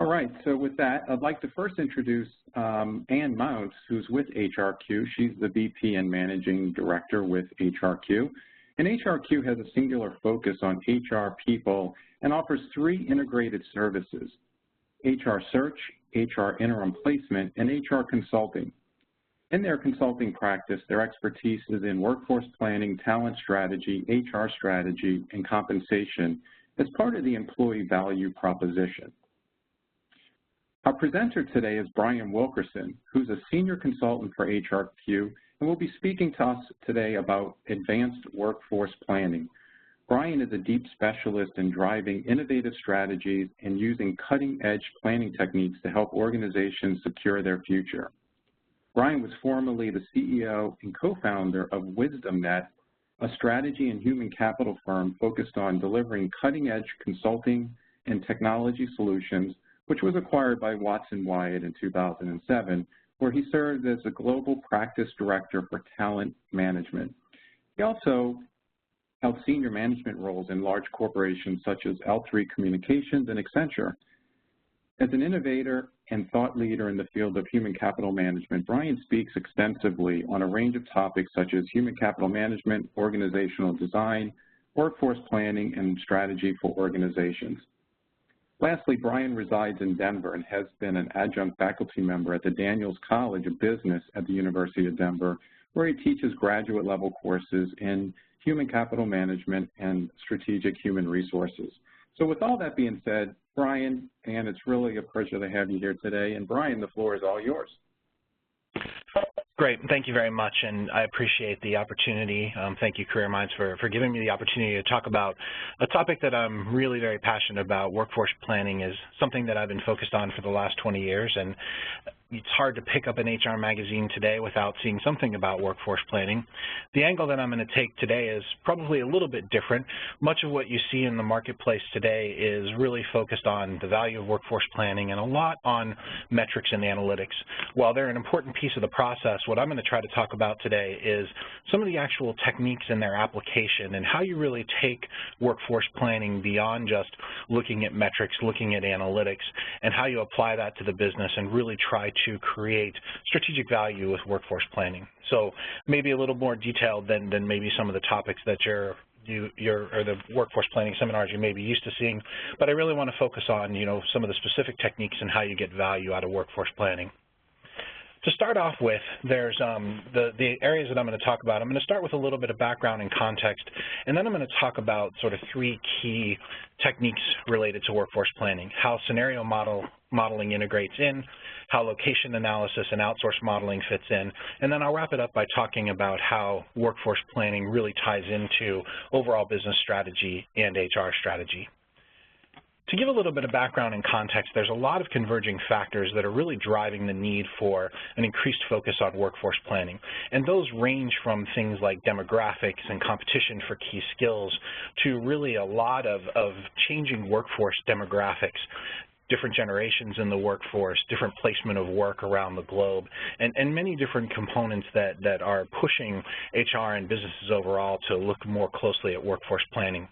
All right, so with that, I'd like to first introduce Ann Mounts, who's with HRQ. She's the VP and Managing Director with HRQ. And HRQ has a singular focus on HR people and offers 3 integrated services: HR search, HR interim placement, and HR consulting. In their consulting practice, their expertise is in workforce planning, talent strategy, HR strategy, and compensation as part of the employee value proposition. Our presenter today is Brian Wilkerson, who's a senior consultant for HRQ and will be speaking to us today about advanced workforce planning. Brian is a deep specialist in driving innovative strategies and using cutting-edge planning techniques to help organizations secure their future. Brian was formerly the CEO and co-founder of WisdomNet, a strategy and human capital firm focused on delivering cutting-edge consulting and technology solutions, which was acquired by Watson Wyatt in 2007, where he served as the global practice director for talent management. He also held senior management roles in large corporations such as L3 Communications and Accenture. As an innovator and thought leader in the field of human capital management, Brian speaks extensively on a range of topics such as human capital management, organizational design, workforce planning, and strategy for organizations. Lastly, Brian resides in Denver and has been an adjunct faculty member at the Daniels College of Business at the University of Denver, where he teaches graduate-level courses in human capital management and strategic human resources. So with all that being said, Brian, and it's really a pleasure to have you here today. And Brian, the floor is all yours. Great. Thank you very much, and I appreciate the opportunity. Thank you, Careerminds, for giving me the opportunity to talk about a topic that I'm really very passionate about. Workforce planning is something that I've been focused on for the last 20 years, and it's hard to pick up an HR magazine today without seeing something about workforce planning. The angle that I'm going to take today is probably a little bit different. Much of what you see in the marketplace today is really focused on the value of workforce planning and a lot on metrics and analytics. While they're an important piece of the process, what I'm going to try to talk about today is some of the actual techniques in their application and how you really take workforce planning beyond just looking at metrics, looking at analytics, and how you apply that to the business and really try to create strategic value with workforce planning. So maybe a little more detailed than maybe some of the topics that or the workforce planning seminars you may be used to seeing, but I really want to focus on, some of the specific techniques and how you get value out of workforce planning. To start off with, there's the areas that I'm going to talk about. I'm going to start with a little bit of background and context, and then I'm going to talk about sort of 3 key techniques related to workforce planning: how scenario modeling integrates in, how location analysis and outsource modeling fits in, and then I'll wrap it up by talking about how workforce planning really ties into overall business strategy and HR strategy. To give a little bit of background and context, there's a lot of converging factors that are really driving the need for an increased focus on workforce planning. And those range from things like demographics and competition for key skills to really a lot of changing workforce demographics, different generations in the workforce, different placement of work around the globe, and many different components that are pushing HR and businesses overall to look more closely at workforce planning.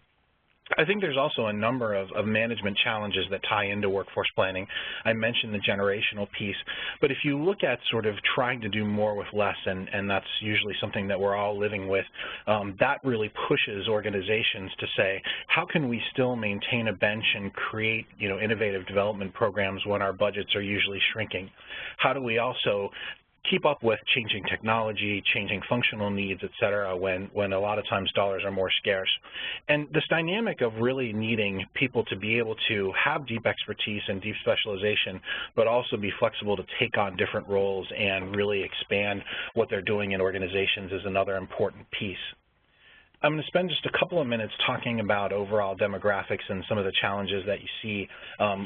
I think there's also a number of management challenges that tie into workforce planning. I mentioned the generational piece, but if you look at sort of trying to do more with less, and that's usually something that we're all living with, that really pushes organizations to say, how can we still maintain a bench and create, innovative development programs when our budgets are usually shrinking? How do we also keep up with changing technology, changing functional needs, et cetera, when a lot of times dollars are more scarce? And this dynamic of really needing people to be able to have deep expertise and deep specialization, but also be flexible to take on different roles and really expand what they're doing in organizations is another important piece. I'm going to spend just a couple of minutes talking about overall demographics and some of the challenges that you see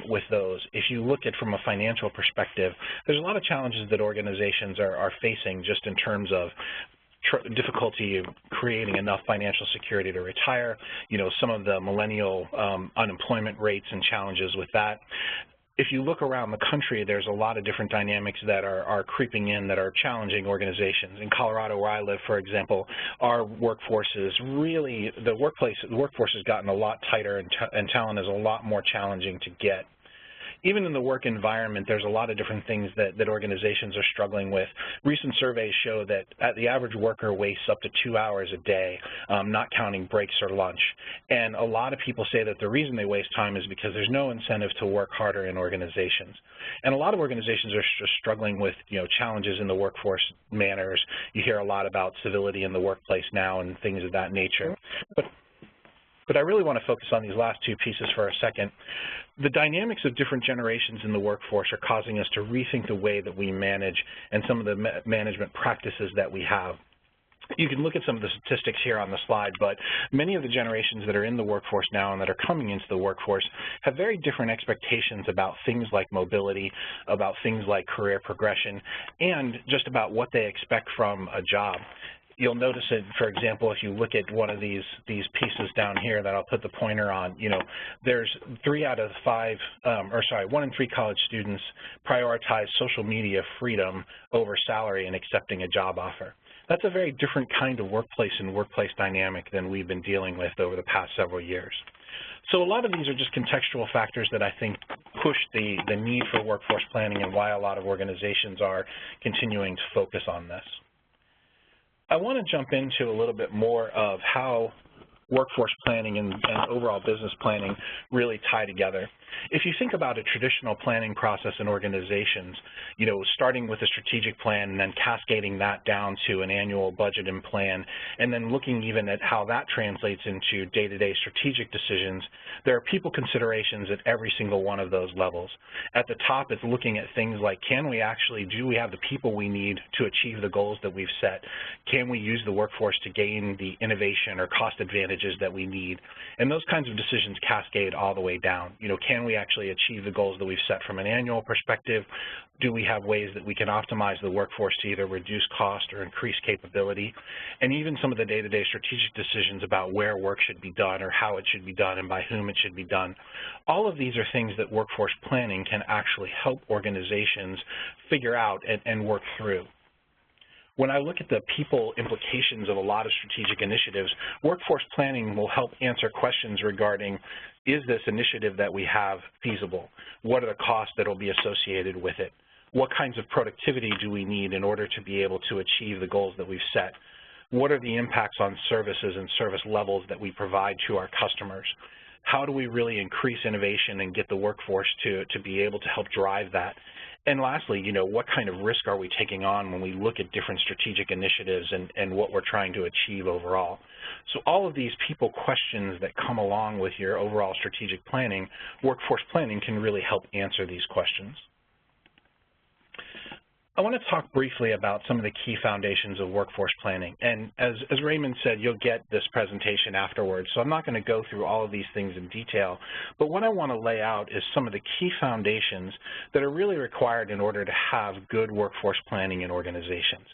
with those. If you look at from a financial perspective, there's a lot of challenges that organizations are facing just in terms of difficulty of creating enough financial security to retire, some of the millennial unemployment rates and challenges with that. If you look around the country, there's a lot of different dynamics that are creeping in that are challenging organizations. In Colorado, where I live, for example, our workforce is really, the workforce has gotten a lot tighter and talent is a lot more challenging to get. even in the work environment, there's a lot of different things that organizations are struggling with. Recent surveys show that the average worker wastes up to 2 hours a day, not counting breaks or lunch. And a lot of people say that the reason they waste time is because there's no incentive to work harder in organizations. And a lot of organizations are just struggling with, challenges in the workforce manners. You hear a lot about civility in the workplace now and things of that nature. But I really want to focus on these last two pieces for a second. The dynamics of different generations in the workforce are causing us to rethink the way that we manage and some of the management practices that we have. You can look at some of the statistics here on the slide, but many of the generations that are in the workforce now and that are coming into the workforce have very different expectations about things like mobility, about things like career progression, and just about what they expect from a job. You'll notice it, for example, if you look at one of these pieces down here that I'll put the pointer on, there's 1 in 3 college students prioritize social media freedom over salary in accepting a job offer. That's a very different kind of workplace and workplace dynamic than we've been dealing with over the past several years. So a lot of these are just contextual factors that I think push the need for workforce planning and why a lot of organizations are continuing to focus on this. I want to jump into a little bit more of how workforce planning and overall business planning really tie together. If you think about a traditional planning process in organizations, starting with a strategic plan and then cascading that down to an annual budget and plan, and then looking even at how that translates into day-to-day strategic decisions, there are people considerations at every single one of those levels. At the top, it's looking at things like, do we have the people we need to achieve the goals that we've set? Can we use the workforce to gain the innovation or cost advantages that we need? And those kinds of decisions cascade all the way down. Can we actually achieve the goals that we've set from an annual perspective? Do we have ways that we can optimize the workforce to either reduce cost or increase capability? And even some of the day-to-day strategic decisions about where work should be done or how it should be done and by whom it should be done. All of these are things that workforce planning can actually help organizations figure out and work through. When I look at the people implications of a lot of strategic initiatives, workforce planning will help answer questions regarding, is this initiative that we have feasible? What are the costs that will be associated with it? What kinds of productivity do we need in order to be able to achieve the goals that we've set? What are the impacts on services and service levels that we provide to our customers? How do we really increase innovation and get the workforce to be able to help drive that? And lastly, what kind of risk are we taking on when we look at different strategic initiatives and what we're trying to achieve overall? So all of these people questions that come along with your overall strategic planning, workforce planning can really help answer these questions. I want to talk briefly about some of the key foundations of workforce planning. And as Raymond said, you'll get this presentation afterwards, so I'm not going to go through all of these things in detail. But what I want to lay out is some of the key foundations that are really required in order to have good workforce planning in organizations.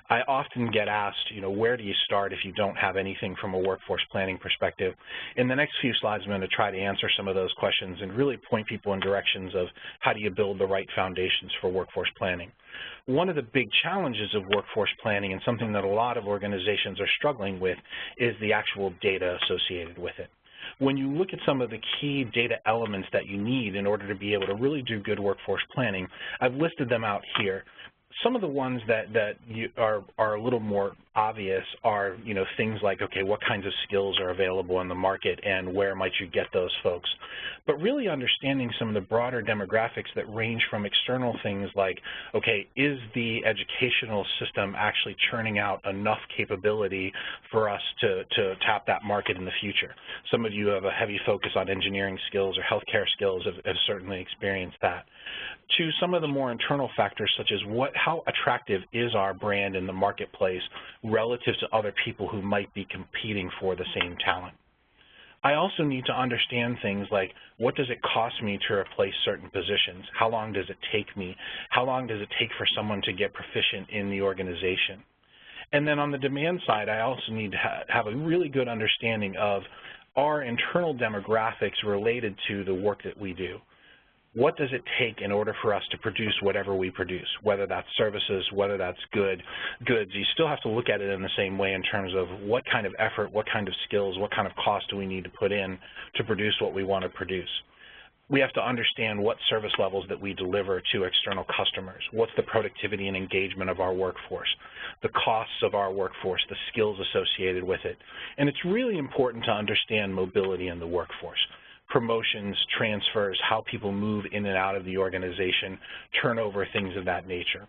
I often get asked, where do you start if you don't have anything from a workforce planning perspective? In the next few slides, I'm going to try to answer some of those questions and really point people in directions of how do you build the right foundations for workforce planning. One of the big challenges of workforce planning and something that a lot of organizations are struggling with is the actual data associated with it. When you look at some of the key data elements that you need in order to be able to really do good workforce planning, I've listed them out here. Some of the ones that are a little more obvious are, things like, okay, what kinds of skills are available in the market and where might you get those folks? But really understanding some of the broader demographics that range from external things like, okay, is the educational system actually churning out enough capability for us to tap that market in the future? Some of you have a heavy focus on engineering skills or healthcare skills have certainly experienced that. To some of the more internal factors such as how attractive is our brand in the marketplace relative to other people who might be competing for the same talent. I also need to understand things like, what does it cost me to replace certain positions? How long does it take me? How long does it take for someone to get proficient in the organization? And then on the demand side, I also need to have a really good understanding of our internal demographics related to the work that we do. What does it take in order for us to produce whatever we produce, whether that's services, whether that's goods? You still have to look at it in the same way in terms of what kind of effort, what kind of skills, what kind of cost do we need to put in to produce what we want to produce. we have to understand what service levels that we deliver to external customers. What's the productivity and engagement of our workforce, the costs of our workforce, the skills associated with it. And it's really important to understand mobility in the workforce. Promotions, transfers, how people move in and out of the organization, turnover, things of that nature.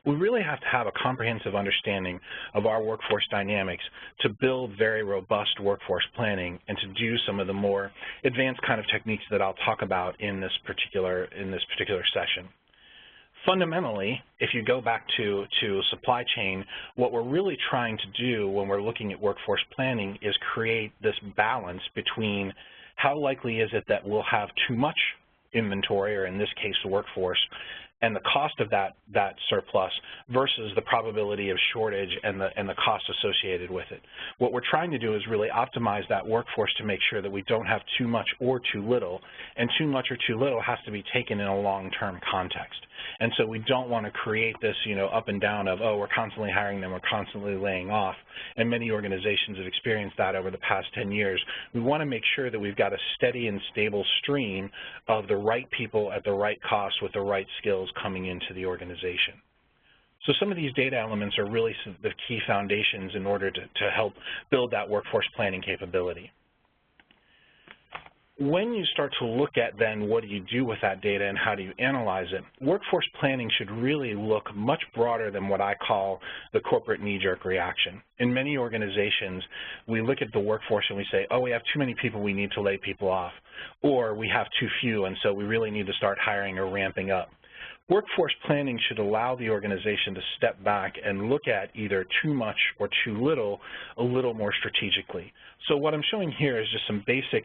We really have to have a comprehensive understanding of our workforce dynamics to build very robust workforce planning and to do some of the more advanced kind of techniques that I'll talk about in this particular session. Fundamentally, if you go back to supply chain, what we're really trying to do when we're looking at workforce planning is create this balance between how likely is it that we'll have too much inventory, or in this case the workforce, and the cost of that surplus versus the probability of shortage and the cost associated with it. What we're trying to do is really optimize that workforce to make sure that we don't have too much or too little, and too much or too little has to be taken in a long-term context. And so we don't want to create this, up and down of, oh, we're constantly hiring them, we're constantly laying off, and many organizations have experienced that over the past 10 years. We want to make sure that we've got a steady and stable stream of the right people at the right cost with the right skills coming into the organization. So some of these data elements are really the key foundations in order to help build that workforce planning capability. When you start to look at then what do you do with that data and how do you analyze it, workforce planning should really look much broader than what I call the corporate knee-jerk reaction. In many organizations, we look at the workforce and we say, oh, we have too many people, we need to lay people off, or we have too few and so we really need to start hiring or ramping up. Workforce planning should allow the organization to step back and look at either too much or too little, a little more strategically. So what I'm showing here is just some basic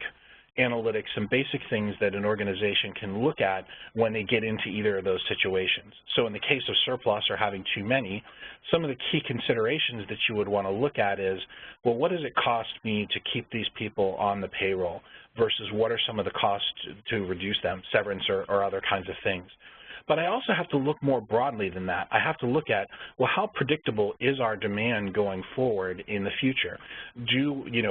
analytics, some basic things that an organization can look at when they get into either of those situations. So in the case of surplus or having too many, some of the key considerations that you would want to look at is, well, what does it cost me to keep these people on the payroll versus what are some of the costs to reduce them, severance or other kinds of things. But I also have to look more broadly than that. I have to look at, well, how predictable is our demand going forward in the future?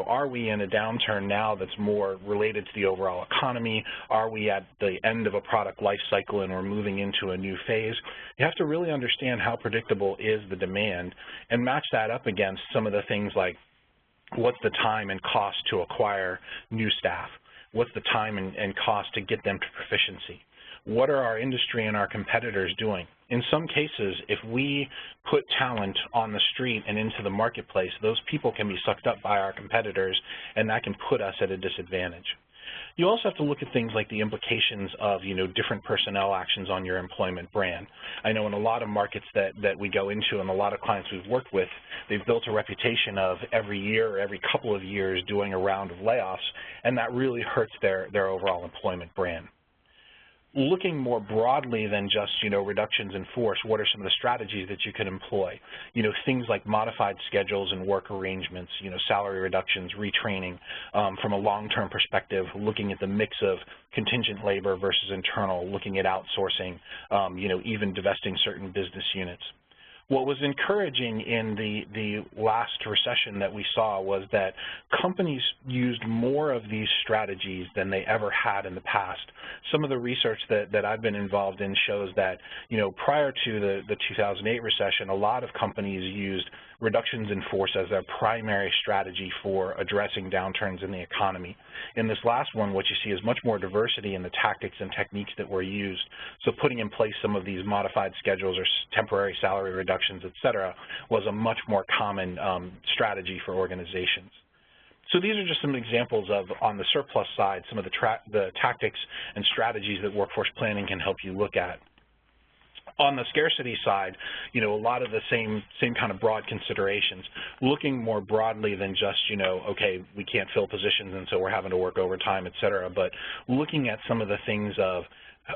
Are we in a downturn now that's more related to the overall economy? Are we at the end of a product life cycle and we're moving into a new phase? You have to really understand how predictable is the demand and match that up against some of the things like, what's the time and cost to acquire new staff? What's the time and cost to get them to proficiency? What are our industry and our competitors doing? In some cases, if we put talent on the street and into the marketplace, those people can be sucked up by our competitors, and that can put us at a disadvantage. You also have to look at things like the implications of, different personnel actions on your employment brand. I know in a lot of markets that we go into and a lot of clients we've worked with, they've built a reputation of every year or every couple of years doing a round of layoffs, and that really hurts their overall employment brand. Looking more broadly than just, reductions in force, what are some of the strategies that you can employ? Things like modified schedules and work arrangements, salary reductions, retraining, from a long-term perspective, looking at the mix of contingent labor versus internal, looking at outsourcing, even divesting certain business units. What was encouraging in the last recession that we saw was that companies used more of these strategies than they ever had in the past. Some of the research that I've been involved in shows that, prior to the 2008 recession, a lot of companies used reductions in force as their primary strategy for addressing downturns in the economy. In this last one, what you see is much more diversity in the tactics and techniques that were used. So putting in place some of these modified schedules or temporary salary reductions, et cetera, was a much more common strategy for organizations. So these are just some examples of, on the surplus side, some of the tactics and strategies that workforce planning can help you look at. On the scarcity side, a lot of the same kind of broad considerations, looking more broadly than just, okay, we can't fill positions and so we're having to work overtime, et cetera, but looking at some of the things of,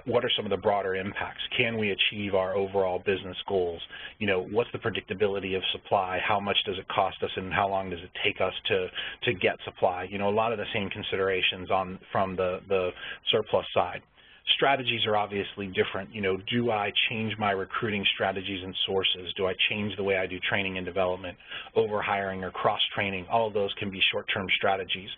what are some of the broader impacts? Can we achieve our overall business goals? What's the predictability of supply? How much does it cost us, and how long does it take us to get supply? A lot of the same considerations from the surplus side. Strategies are obviously different. Do I change my recruiting strategies and sources? Do I change the way I do training and development, over-hiring or cross-training? All of those can be short-term strategies.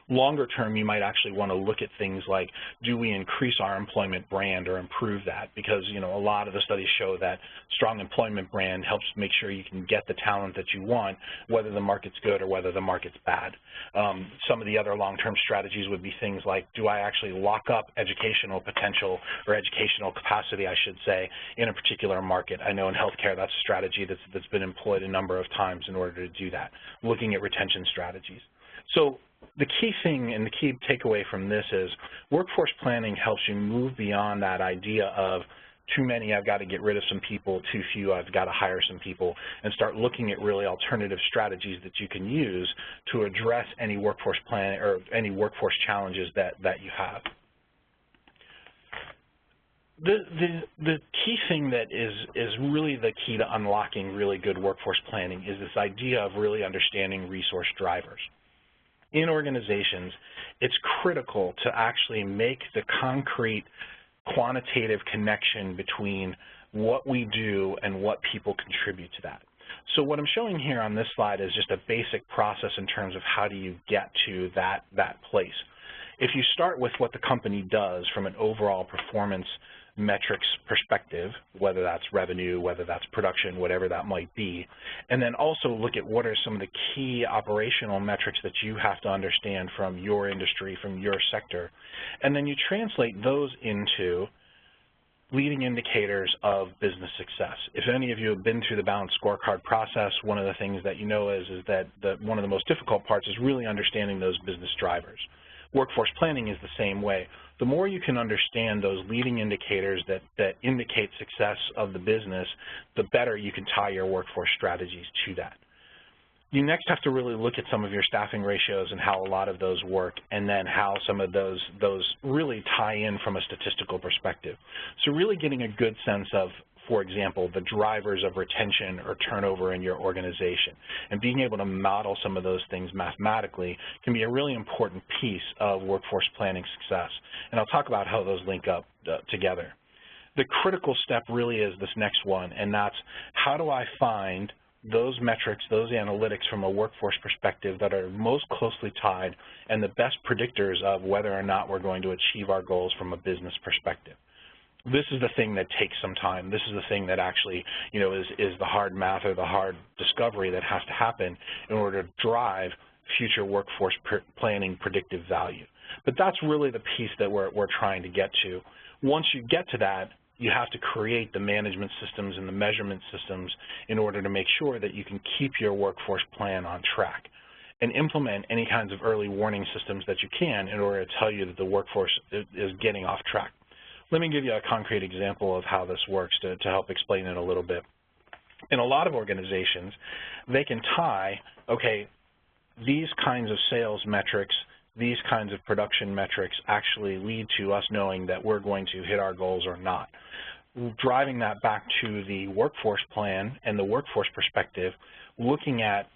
Longer term, you might actually want to look at things like, do we increase our employment brand or improve that? Because, you know, a lot of the studies show that strong employment brand helps make sure you can get the talent that you want, whether the market's good or whether the market's bad. Some of the other long-term strategies would be things like, do I actually lock up educational potential or educational capacity, I should say, in a particular market? I know in healthcare that's a strategy that's been employed a number of times in order to do that, looking at retention strategies. So the key thing and the key takeaway from this is workforce planning helps you move beyond that idea of too many, I've got to get rid of some people, too few, I've got to hire some people, and start looking at really alternative strategies that you can use to address any workforce plan or any workforce challenges that you have. The key thing that is really the key to unlocking really good workforce planning is this idea of really understanding resource drivers. In organizations, it's critical to actually make the concrete quantitative connection between what we do and what people contribute to that. So what I'm showing here on this slide is just a basic process in terms of how do you get to that place. If you start with what the company does from an overall performance metrics perspective, whether that's revenue, whether that's production, whatever that might be, and then also look at what are some of the key operational metrics that you have to understand from your industry, from your sector, and then you translate those into leading indicators of business success. If any of you have been through the balanced scorecard process, one of the things that you know is that one of the most difficult parts is really understanding those business drivers. Workforce planning is the same way. The more you can understand those leading indicators that indicate success of the business, the better you can tie your workforce strategies to that. You next have to really look at some of your staffing ratios and how a lot of those work, and then how some of those really tie in from a statistical perspective. So really getting a good sense of, for example, the drivers of retention or turnover in your organization, and being able to model some of those things mathematically can be a really important piece of workforce planning success. And I'll talk about how those link up together. The critical step really is this next one, and that's how do I find those metrics, those analytics from a workforce perspective that are most closely tied and the best predictors of whether or not we're going to achieve our goals from a business perspective. This is the thing that takes some time. This is the thing that actually, you know, is the hard math or the hard discovery that has to happen in order to drive future workforce planning predictive value. But that's really the piece that we're trying to get to. Once you get to that, you have to create the management systems and the measurement systems in order to make sure that you can keep your workforce plan on track and implement any kinds of early warning systems that you can in order to tell you that the workforce is getting off track. Let me give you a concrete example of how this works to help explain it a little bit. In a lot of organizations, they can tie, okay, these kinds of sales metrics, these kinds of production metrics actually lead to us knowing that we're going to hit our goals or not. Driving that back to the workforce plan and the workforce perspective, looking at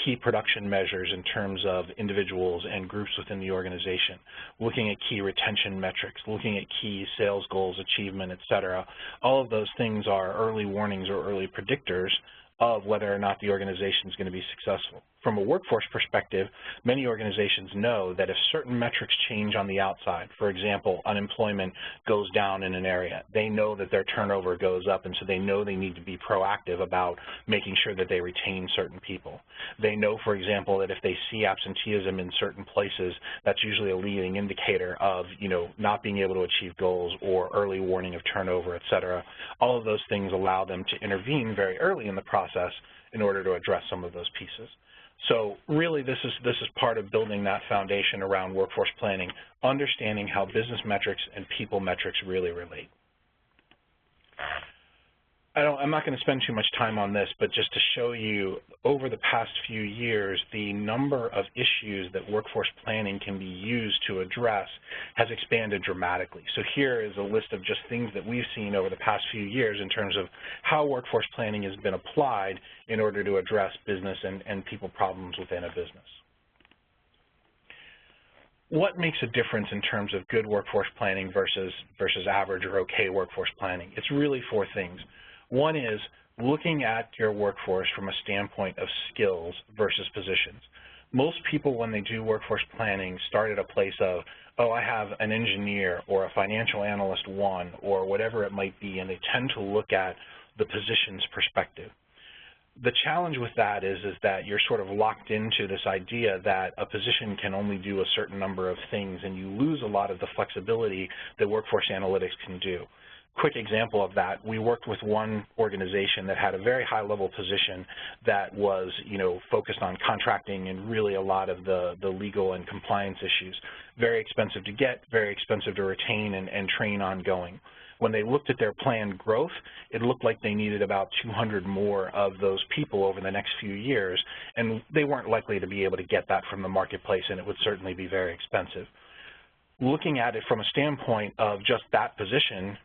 key production measures in terms of individuals and groups within the organization, looking at key retention metrics, looking at key sales goals, achievement, et cetera. All of those things are early warnings or early predictors of whether or not the organization is going to be successful. From a workforce perspective, many organizations know that if certain metrics change on the outside, for example, unemployment goes down in an area, they know that their turnover goes up, and so they know they need to be proactive about making sure that they retain certain people. They know, for example, that if they see absenteeism in certain places, that's usually a leading indicator of, you know, not being able to achieve goals or early warning of turnover, et cetera. All of those things allow them to intervene very early in the process in order to address some of those pieces. So really this is part of building that foundation around workforce planning, understanding how business metrics and people metrics really relate. I'm not going to spend too much time on this, but just to show you over the past few years, the number of issues that workforce planning can be used to address has expanded dramatically. So here is a list of just things that we've seen over the past few years in terms of how workforce planning has been applied in order to address business and people problems within a business. What makes a difference in terms of good workforce planning versus average or okay workforce planning? It's really four things. One is looking at your workforce from a standpoint of skills versus positions. Most people, when they do workforce planning, start at a place of, oh, I have an engineer or a financial analyst one or whatever it might be, and they tend to look at the position's perspective. The challenge with that is that you're sort of locked into this idea that a position can only do a certain number of things, and you lose a lot of the flexibility that workforce analytics can do. Quick example of that, we worked with one organization that had a very high-level position that was, focused on contracting and really a lot of the legal and compliance issues. Very expensive to get, very expensive to retain and train ongoing. When they looked at their planned growth, it looked like they needed about 200 more of those people over the next few years, and they weren't likely to be able to get that from the marketplace, and it would certainly be very expensive. Looking at it from a standpoint of just that position,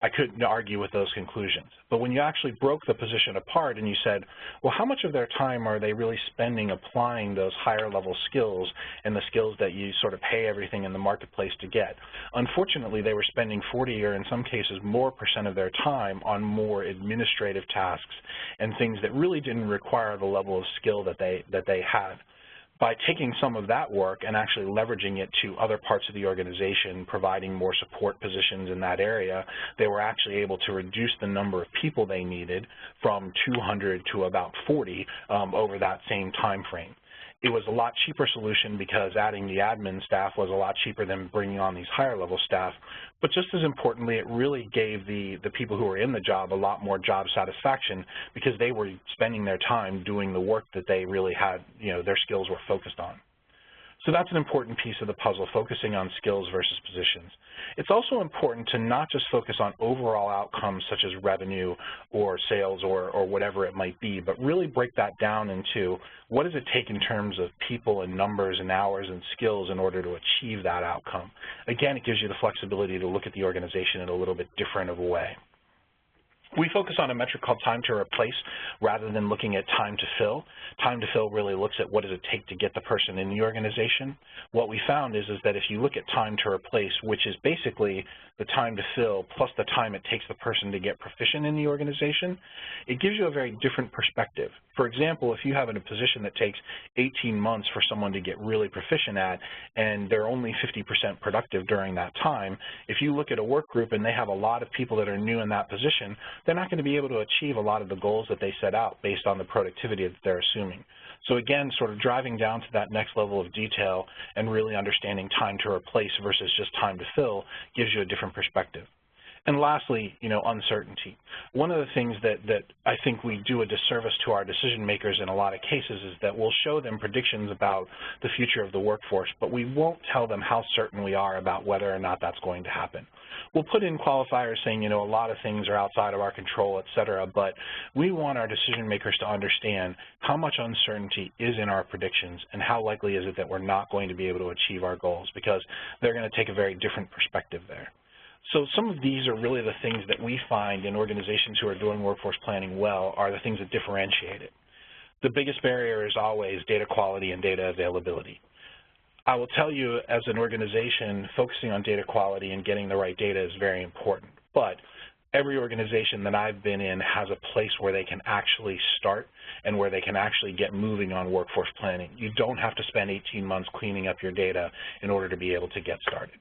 I couldn't argue with those conclusions. But when you actually broke the position apart and you said, well, how much of their time are they really spending applying those higher level skills and the skills that you sort of pay everything in the marketplace to get? Unfortunately, they were spending 40 or in some cases more % of their time on more administrative tasks and things that really didn't require the level of skill that they had. By taking some of that work and actually leveraging it to other parts of the organization, providing more support positions in that area, they were actually able to reduce the number of people they needed from 200 to about 40 over that same time frame. It was a lot cheaper solution because adding the admin staff was a lot cheaper than bringing on these higher level staff. But just as importantly, it really gave the people who were in the job a lot more job satisfaction because they were spending their time doing the work that they really had, their skills were focused on. So that's an important piece of the puzzle, focusing on skills versus positions. It's also important to not just focus on overall outcomes such as revenue or sales or whatever it might be, but really break that down into what does it take in terms of people and numbers and hours and skills in order to achieve that outcome. Again, it gives you the flexibility to look at the organization in a little bit different of a way. We focus on a metric called time to replace rather than looking at time to fill. Time to fill really looks at what does it take to get the person in the organization. What we found is that if you look at time to replace, which is basically the time to fill plus the time it takes the person to get proficient in the organization, it gives you a very different perspective. For example, if you have a position that takes 18 months for someone to get really proficient at and they're only 50% productive during that time, if you look at a work group and they have a lot of people that are new in that position, they're not going to be able to achieve a lot of the goals that they set out based on the productivity that they're assuming. So again, sort of driving down to that next level of detail and really understanding time to replace versus just time to fill gives you a different perspective. And lastly, uncertainty. One of the things that I think we do a disservice to our decision makers in a lot of cases is that we'll show them predictions about the future of the workforce, but we won't tell them how certain we are about whether or not that's going to happen. We'll put in qualifiers saying, a lot of things are outside of our control, et cetera, but we want our decision makers to understand how much uncertainty is in our predictions and how likely is it that we're not going to be able to achieve our goals, because they're going to take a very different perspective there. So some of these are really the things that we find in organizations who are doing workforce planning well are the things that differentiate it. The biggest barrier is always data quality and data availability. I will tell you, as an organization, focusing on data quality and getting the right data is very important. But every organization that I've been in has a place where they can actually start and where they can actually get moving on workforce planning. You don't have to spend 18 months cleaning up your data in order to be able to get started.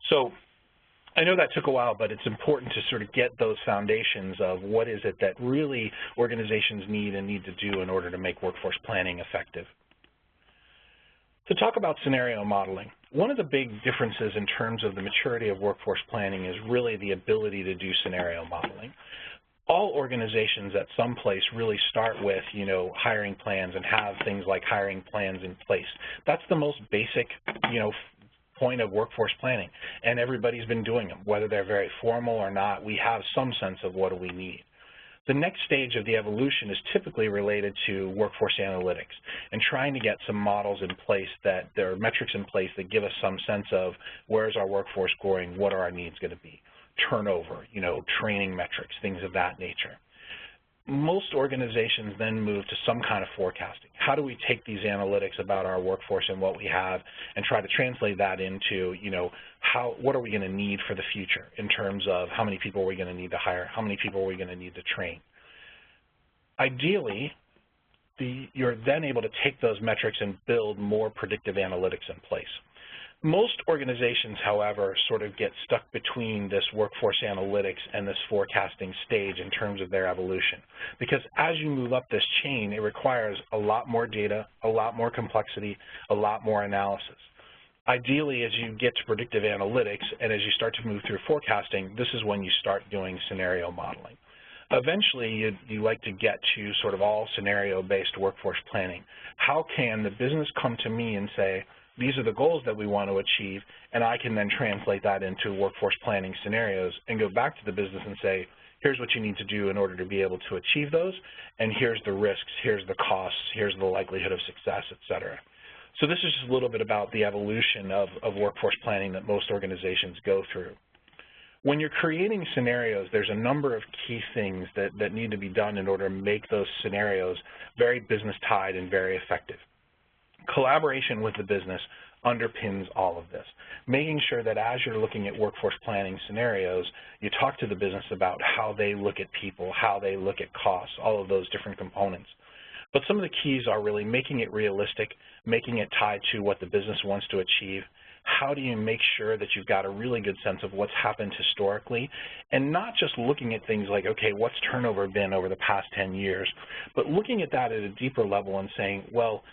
So I know that took a while, but it's important to sort of get those foundations of what is it that really organizations need to do in order to make workforce planning effective. To talk about scenario modeling, one of the big differences in terms of the maturity of workforce planning is really the ability to do scenario modeling. All organizations at some place really start with, hiring plans and have things like hiring plans in place. That's the most basic, point of workforce planning, and everybody's been doing them. Whether they're very formal or not, we have some sense of what do we need. The next stage of the evolution is typically related to workforce analytics and trying to get some models in place that there are metrics in place that give us some sense of where's our workforce going, what are our needs going to be, turnover, training metrics, things of that nature. Most organizations then move to some kind of forecasting. How do we take these analytics about our workforce and what we have and try to translate that into, what are we going to need for the future in terms of how many people are we going to need to hire, how many people are we going to need to train. Ideally, you're then able to take those metrics and build more predictive analytics in place. Most organizations, however, sort of get stuck between this workforce analytics and this forecasting stage in terms of their evolution. Because as you move up this chain, it requires a lot more data, a lot more complexity, a lot more analysis. Ideally, as you get to predictive analytics and as you start to move through forecasting, this is when you start doing scenario modeling. Eventually, you like to get to sort of all scenario-based workforce planning. How can the business come to me and say, these are the goals that we want to achieve, and I can then translate that into workforce planning scenarios and go back to the business and say, here's what you need to do in order to be able to achieve those, and here's the risks, here's the costs, here's the likelihood of success, et cetera. So this is just a little bit about the evolution of workforce planning that most organizations go through. When you're creating scenarios, there's a number of key things that need to be done in order to make those scenarios very business-tied and very effective. Collaboration with the business underpins all of this, making sure that as you're looking at workforce planning scenarios, you talk to the business about how they look at people, how they look at costs, all of those different components. But some of the keys are really making it realistic, making it tied to what the business wants to achieve. How do you make sure that you've got a really good sense of what's happened historically, and not just looking at things like, okay, what's turnover been over the past 10 years, but looking at that at a deeper level and saying, well,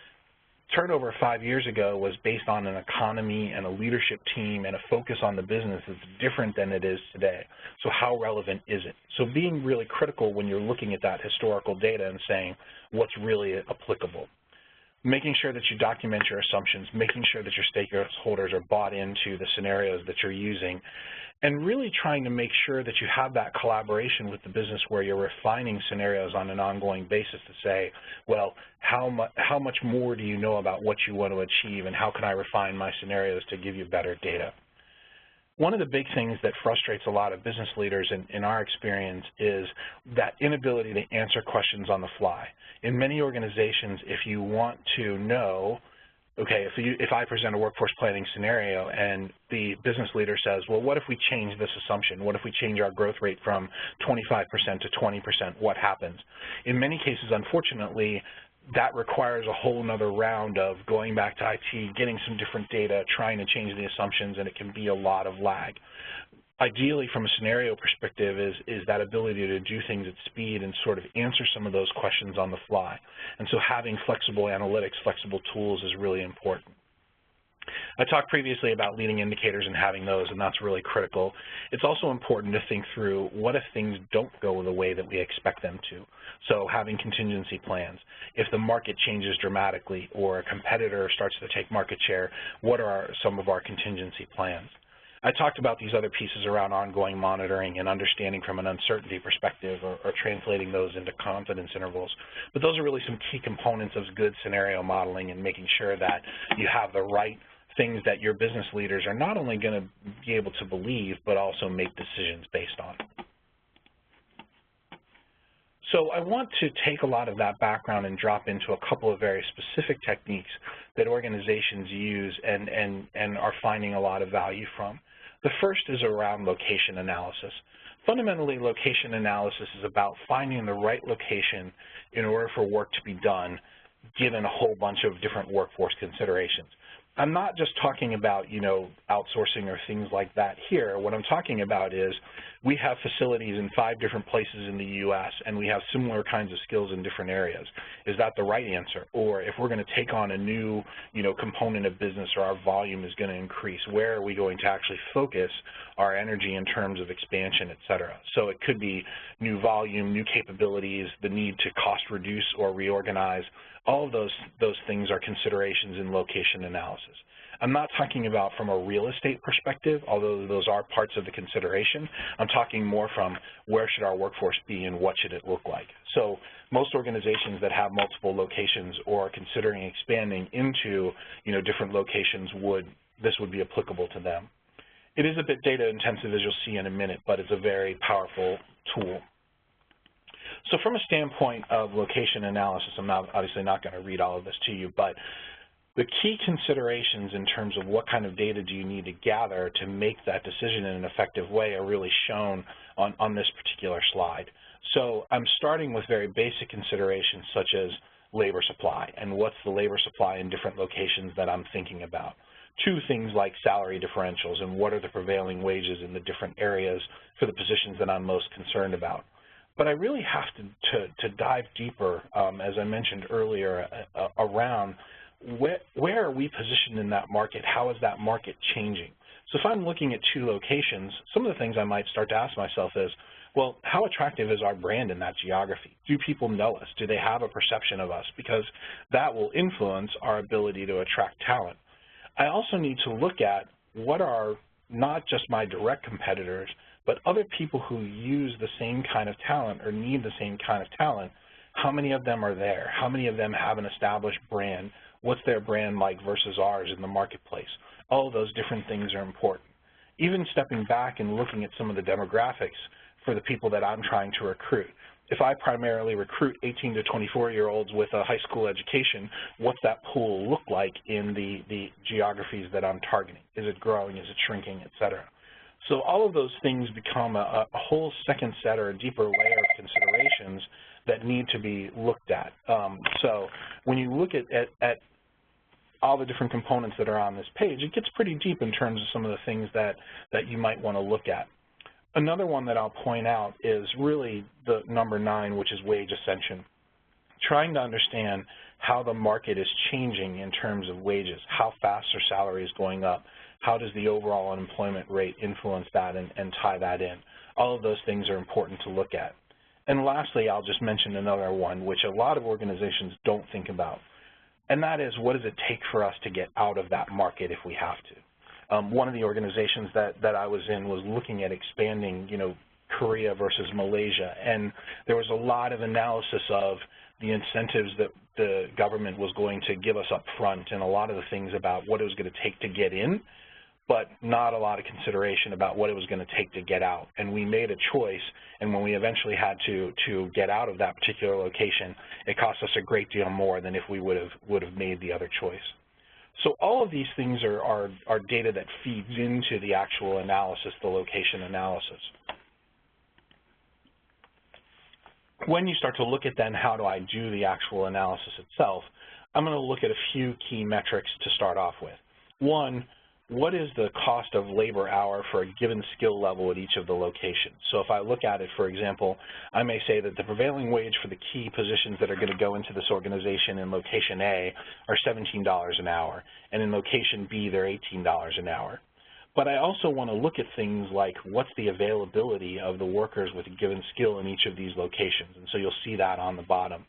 turnover 5 years ago was based on an economy and a leadership team and a focus on the business that's different than it is today. So how relevant is it? So being really critical when you're looking at that historical data and saying what's really applicable. Making sure that you document your assumptions, making sure that your stakeholders are bought into the scenarios that you're using, and really trying to make sure that you have that collaboration with the business where you're refining scenarios on an ongoing basis to say, well, how much more do you know about what you want to achieve, and how can I refine my scenarios to give you better data? One of the big things that frustrates a lot of business leaders in our experience is that inability to answer questions on the fly. In many organizations, if you want to know, okay, if I present a workforce planning scenario and the business leader says, well, what if we change this assumption? What if we change our growth rate from 25% to 20%? What happens? In many cases, unfortunately, that requires a whole nother round of going back to IT, getting some different data, trying to change the assumptions, and it can be a lot of lag. Ideally, from a scenario perspective, is that ability to do things at speed and sort of answer some of those questions on the fly. And so having flexible analytics, flexible tools is really important. I talked previously about leading indicators and having those, and that's really critical. It's also important to think through what if things don't go the way that we expect them to. So having contingency plans. If the market changes dramatically or a competitor starts to take market share, what are some of our contingency plans? I talked about these other pieces around ongoing monitoring and understanding from an uncertainty perspective or translating those into confidence intervals. But those are really some key components of good scenario modeling and making sure that you have the right things that your business leaders are not only going to be able to believe, but also make decisions based on. So I want to take a lot of that background and drop into a couple of very specific techniques that organizations use and are finding a lot of value from. The first is around location analysis. Fundamentally, location analysis is about finding the right location in order for work to be done, given a whole bunch of different workforce considerations. I'm not just talking about, outsourcing or things like that here. What I'm talking about is we have facilities in 5 different places in the U.S., and we have similar kinds of skills in different areas. Is that the right answer? Or if we're going to take on a new, component of business or our volume is going to increase, where are we going to actually focus our energy in terms of expansion, et cetera? So it could be new volume, new capabilities, the need to cost reduce or reorganize. All of those things are considerations in location analysis. I'm not talking about from a real estate perspective, although those are parts of the consideration. I'm talking more from where should our workforce be and what should it look like. So most organizations that have multiple locations or are considering expanding into different locations this would be applicable to them. It is a bit data intensive, as you'll see in a minute, but it's a very powerful tool. So from a standpoint of location analysis, I'm obviously not going to read all of this to you, but the key considerations in terms of what kind of data do you need to gather to make that decision in an effective way are really shown on this particular slide. So I'm starting with very basic considerations such as labor supply, and what's the labor supply in different locations that I'm thinking about. To things like salary differentials and what are the prevailing wages in the different areas for the positions that I'm most concerned about. But I really have to dive deeper, as I mentioned earlier, around where are we positioned in that market? How is that market changing? So if I'm looking at 2 locations, some of the things I might start to ask myself is, well, how attractive is our brand in that geography? Do people know us? Do they have a perception of us? Because that will influence our ability to attract talent. I also need to look at what are not just my direct competitors, but other people who use the same kind of talent or need the same kind of talent. How many of them are there? How many of them have an established brand? What's their brand like versus ours in the marketplace? All of those different things are important. Even stepping back and looking at some of the demographics for the people that I'm trying to recruit. If I primarily recruit 18 to 24-year-olds with a high school education, what's that pool look like in the geographies that I'm targeting? Is it growing? Is it shrinking, et cetera? So all of those things become a whole second set or a deeper layer of considerations that need to be looked at. So when you look at all the different components that are on this page, it gets pretty deep in terms of some of the things that you might want to look at. Another one that I'll point out is really the number 9, which is wage ascension. Trying to understand how the market is changing in terms of wages, how fast are salaries going up, how does the overall unemployment rate influence that and tie that in. All of those things are important to look at. And lastly, I'll just mention another one, which a lot of organizations don't think about, and that is, what does it take for us to get out of that market if we have to? One of the organizations that I was in was looking at expanding, Korea versus Malaysia, and there was a lot of analysis of the incentives that the government was going to give us up front and a lot of the things about what it was going to take to get in, but not a lot of consideration about what it was going to take to get out. And we made a choice, and when we eventually had to get out of that particular location, it cost us a great deal more than if we would have made the other choice. So all of these things are data that feeds into the actual analysis, the location analysis. When you start to look at then how do I do the actual analysis itself, I'm going to look at a few key metrics to start off with. One, what is the cost of labor hour for a given skill level at each of the locations? So if I look at it, for example, I may say that the prevailing wage for the key positions that are going to go into this organization in location A are $17 an hour, and in location B they're $18 an hour. But I also want to look at things like what's the availability of the workers with a given skill in each of these locations, and so you'll see that on the bottom.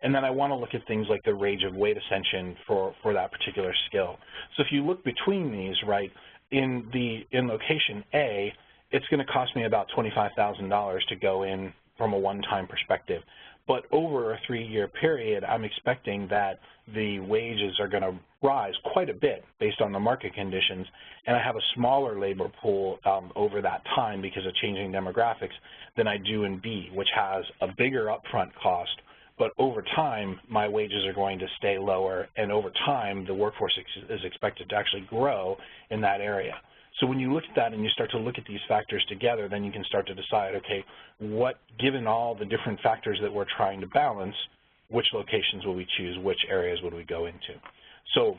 And then I want to look at things like the range of wage ascension for that particular skill. So if you look between these, right, in location A, it's going to cost me about $25,000 to go in from a one-time perspective. But over a 3-year period, I'm expecting that the wages are going to rise quite a bit based on the market conditions, and I have a smaller labor pool over that time because of changing demographics than I do in B, which has a bigger upfront cost. But over time, my wages are going to stay lower, and over time, the workforce is expected to actually grow in that area. So when you look at that and you start to look at these factors together, then you can start to decide, okay, given all the different factors that we're trying to balance, which locations will we choose, which areas would we go into? So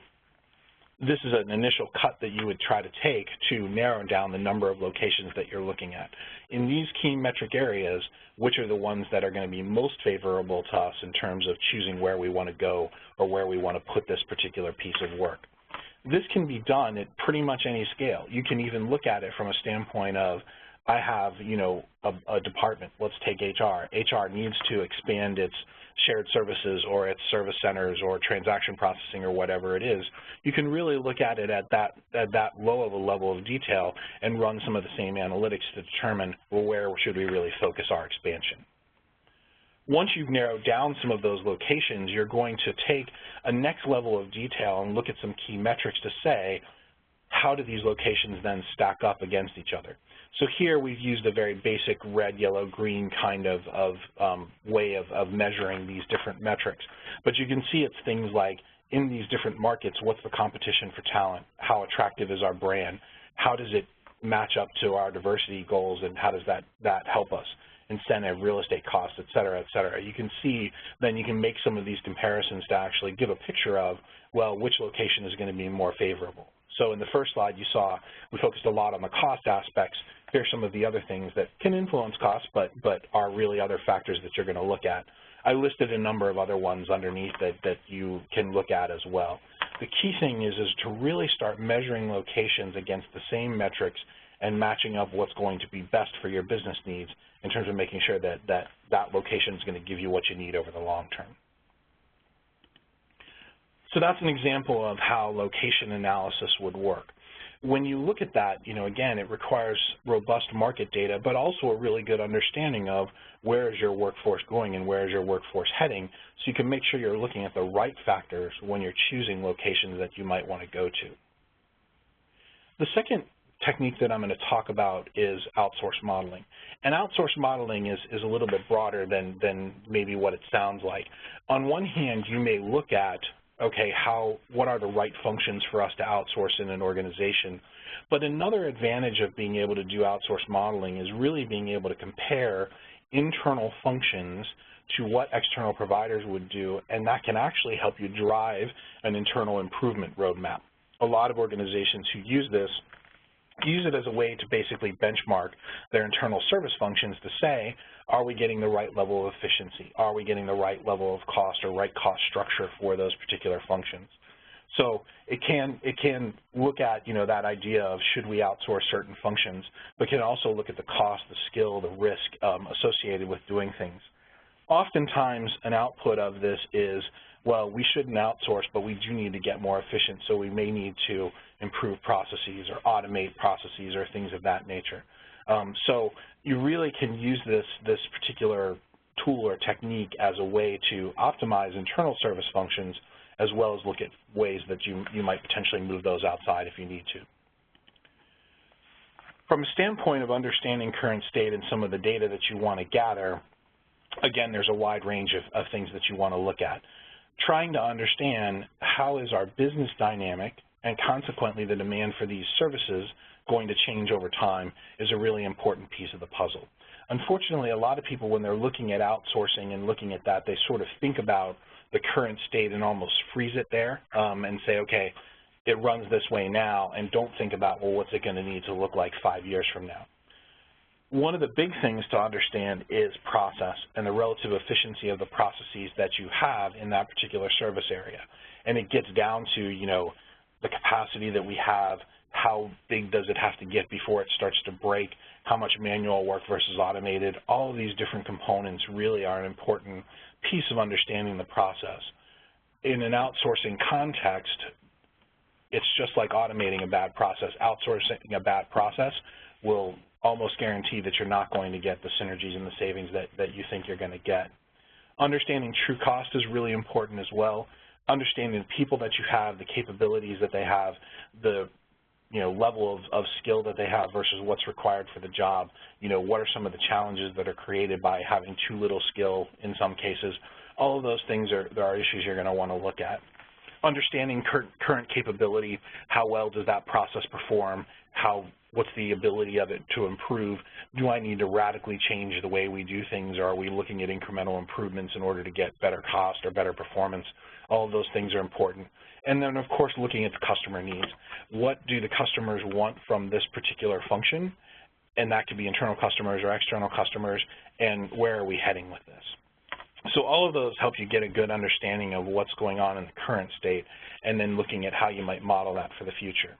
this is an initial cut that you would try to take to narrow down the number of locations that you're looking at. In these key metric areas, which are the ones that are going to be most favorable to us in terms of choosing where we want to go or where we want to put this particular piece of work. This can be done at pretty much any scale. You can even look at it from a standpoint of, I have, a department, let's take HR. HR needs to expand its shared services or its service centers or transaction processing or whatever it is. You can really look at it at that low of a level of detail and run some of the same analytics to determine, well, where should we really focus our expansion. Once you've narrowed down some of those locations, you're going to take a next level of detail and look at some key metrics to say, how do these locations then stack up against each other? So here we've used a very basic red, yellow, green kind of way of measuring these different metrics. But you can see it's things like, in these different markets, what's the competition for talent? How attractive is our brand? How does it match up to our diversity goals, and how does that help us? Incentive, real estate costs, et cetera, et cetera. You can see, then you can make some of these comparisons to actually give a picture of, well, which location is going to be more favorable. So in the first slide you saw, we focused a lot on the cost aspects. Here's some of the other things that can influence costs, but are really other factors that you're going to look at. I listed a number of other ones underneath that you can look at as well. The key thing is to really start measuring locations against the same metrics and matching up what's going to be best for your business needs in terms of making sure that location is going to give you what you need over the long term. So that's an example of how location analysis would work. When you look at that, again, it requires robust market data, but also a really good understanding of where is your workforce going and where is your workforce heading, so you can make sure you're looking at the right factors when you're choosing locations that you might want to go to. The second technique that I'm going to talk about is outsource modeling. And outsource modeling is a little bit broader than maybe what it sounds like. On one hand, you may look at, okay, what are the right functions for us to outsource in an organization? But another advantage of being able to do outsource modeling is really being able to compare internal functions to what external providers would do, and that can actually help you drive an internal improvement roadmap. A lot of organizations who use this use it as a way to basically benchmark their internal service functions to say, are we getting the right level of efficiency? Are we getting the right level of cost or right cost structure for those particular functions? So it can look at, that idea of should we outsource certain functions, but can also look at the cost, the skill, the risk associated with doing things. Oftentimes an output of this is, well, we shouldn't outsource, but we do need to get more efficient, so we may need to improve processes or automate processes or things of that nature. So you really can use this particular tool or technique as a way to optimize internal service functions, as well as look at ways that you might potentially move those outside if you need to. From a standpoint of understanding current state and some of the data that you want to gather, again, there's a wide range of things that you want to look at. Trying to understand how is our business dynamic and consequently the demand for these services going to change over time is a really important piece of the puzzle. Unfortunately, a lot of people, when they're looking at outsourcing and looking at that, they sort of think about the current state and almost freeze it there and say, okay, it runs this way now, and don't think about, well, what's it going to need to look like 5 years from now. One of the big things to understand is process and the relative efficiency of the processes that you have in that particular service area. And it gets down to, the capacity that we have, how big does it have to get before it starts to break, how much manual work versus automated. All of these different components really are an important piece of understanding the process. In an outsourcing context, it's just like automating a bad process. Outsourcing a bad process will almost guarantee that you're not going to get the synergies and the savings that you think you're going to get. Understanding true cost is really important as well. Understanding the people that you have, the capabilities that they have, the level of skill that they have versus what's required for the job. What are some of the challenges that are created by having too little skill in some cases. All of those things there are issues you're going to want to look at. Understanding current capability, how well does that process perform, what's the ability of it to improve, do I need to radically change the way we do things, or are we looking at incremental improvements in order to get better cost or better performance? All of those things are important. And then, of course, looking at the customer needs. What do the customers want from this particular function? And that could be internal customers or external customers, and where are we heading with this? So all of those help you get a good understanding of what's going on in the current state, and then looking at how you might model that for the future.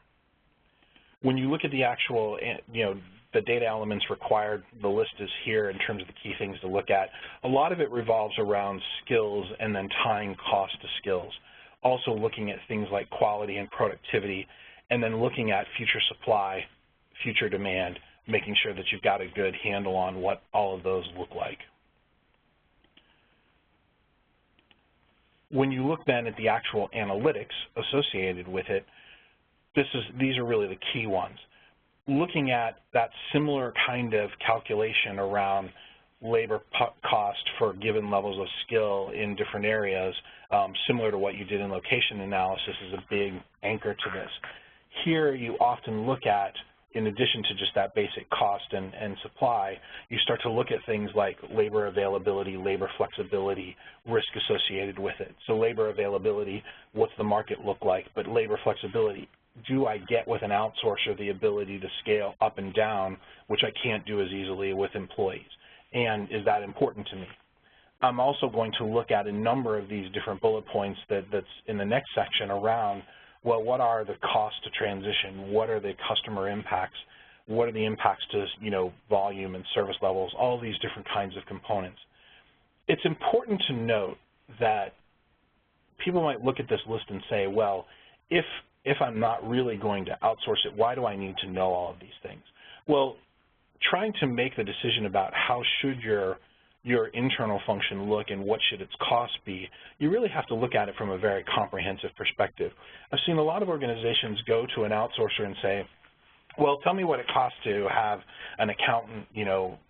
When you look at the actual, the data elements required, the list is here in terms of the key things to look at. A lot of it revolves around skills and then tying cost to skills. Also looking at things like quality and productivity, and then looking at future supply, future demand, making sure that you've got a good handle on what all of those look like. When you look then at the actual analytics associated with it, these are really the key ones. Looking at that similar kind of calculation around labor cost for given levels of skill in different areas, similar to what you did in location analysis, is a big anchor to this. Here you often look at in addition to just that basic cost and supply, you start to look at things like labor availability, labor flexibility, risk associated with it. So labor availability, what's the market look like? But labor flexibility, do I get with an outsourcer the ability to scale up and down, which I can't do as easily with employees? And is that important to me? I'm also going to look at a number of these different bullet points that's in the next section around, well, what are the costs to transition? What are the customer impacts? What are the impacts to, volume and service levels, all these different kinds of components. It's important to note that people might look at this list and say, well, if I'm not really going to outsource it, why do I need to know all of these things? Well, trying to make the decision about how should your internal function look and what should its cost be, you really have to look at it from a very comprehensive perspective. I've seen a lot of organizations go to an outsourcer and say, well, tell me what it costs to have an accountant,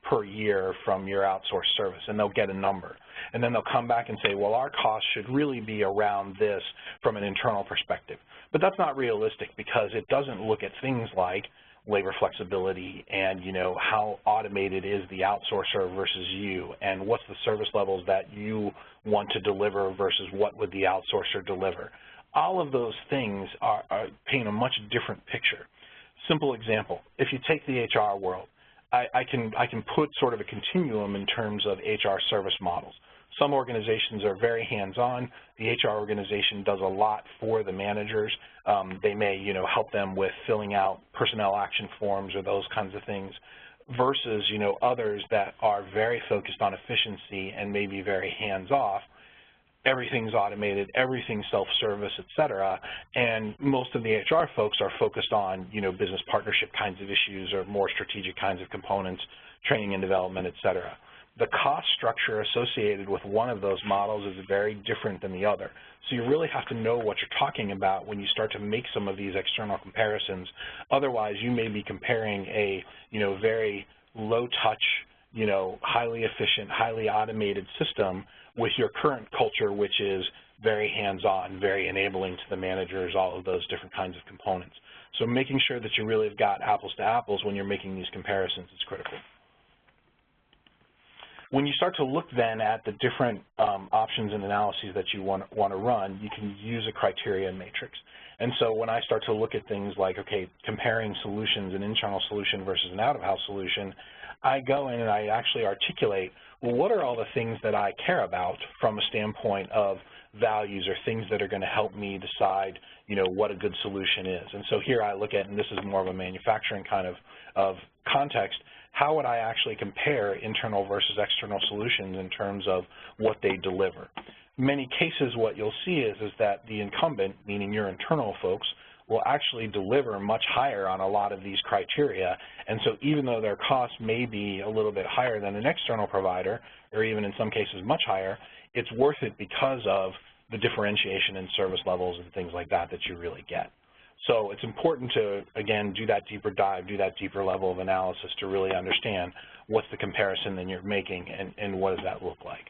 per year from your outsourced service, and they'll get a number. And then they'll come back and say, well, our cost should really be around this from an internal perspective. But that's not realistic because it doesn't look at things like labor flexibility and, how automated is the outsourcer versus you, and what's the service levels that you want to deliver versus what would the outsourcer deliver. All of those things are paint a much different picture. Simple example, if you take the HR world, I can put sort of a continuum in terms of HR service models. Some organizations are very hands-on. The HR organization does a lot for the managers. They may, help them with filling out personnel action forms or those kinds of things, versus, others that are very focused on efficiency and maybe very hands-off. Everything's automated, everything's self-service, et cetera, and most of the HR folks are focused on, business partnership kinds of issues or more strategic kinds of components, training and development, et cetera. The cost structure associated with one of those models is very different than the other. So you really have to know what you're talking about when you start to make some of these external comparisons. Otherwise, you may be comparing a, very low-touch, highly efficient, highly automated system with your current culture, which is very hands-on, very enabling to the managers, all of those different kinds of components. So making sure that you really have got apples to apples when you're making these comparisons is critical. When you start to look then at the different options and analyses that you want to run, you can use a criteria matrix. And so when I start to look at things like, okay, comparing solutions, an internal solution versus an out-of-house solution, I go in and I actually articulate, well, what are all the things that I care about from a standpoint of values or things that are going to help me decide, what a good solution is. And so here I look at, and this is more of a manufacturing kind of context, how would I actually compare internal versus external solutions in terms of what they deliver? In many cases, what you'll see is that the incumbent, meaning your internal folks, will actually deliver much higher on a lot of these criteria. And so even though their cost may be a little bit higher than an external provider, or even in some cases much higher, it's worth it because of the differentiation in service levels and things like that you really get. So it's important to, again, do that deeper dive, do that deeper level of analysis to really understand what's the comparison that you're making and what does that look like.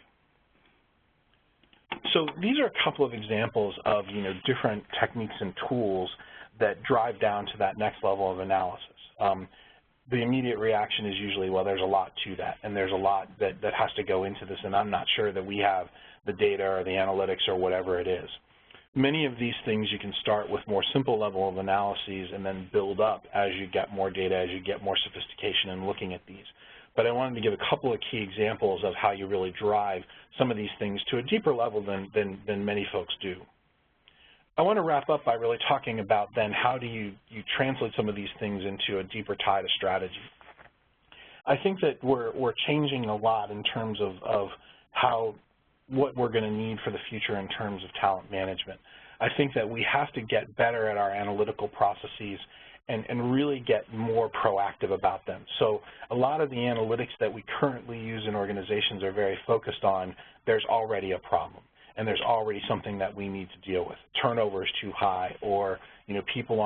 So these are a couple of examples of, different techniques and tools that drive down to that next level of analysis. The immediate reaction is usually, well, there's a lot to that, and there's a lot that has to go into this, and I'm not sure that we have the data or the analytics or whatever it is. Many of these things you can start with more simple level of analyses and then build up as you get more data, as you get more sophistication in looking at these. But I wanted to give a couple of key examples of how you really drive some of these things to a deeper level than many folks do. I want to wrap up by really talking about then how do you translate some of these things into a deeper tie to strategy. I think that we're changing a lot in terms of what we're going to need for the future in terms of talent management. I think that we have to get better at our analytical processes and really get more proactive about them. So a lot of the analytics that we currently use in organizations are very focused on there's already a problem and there's already something that we need to deal with. Turnover is too high, or people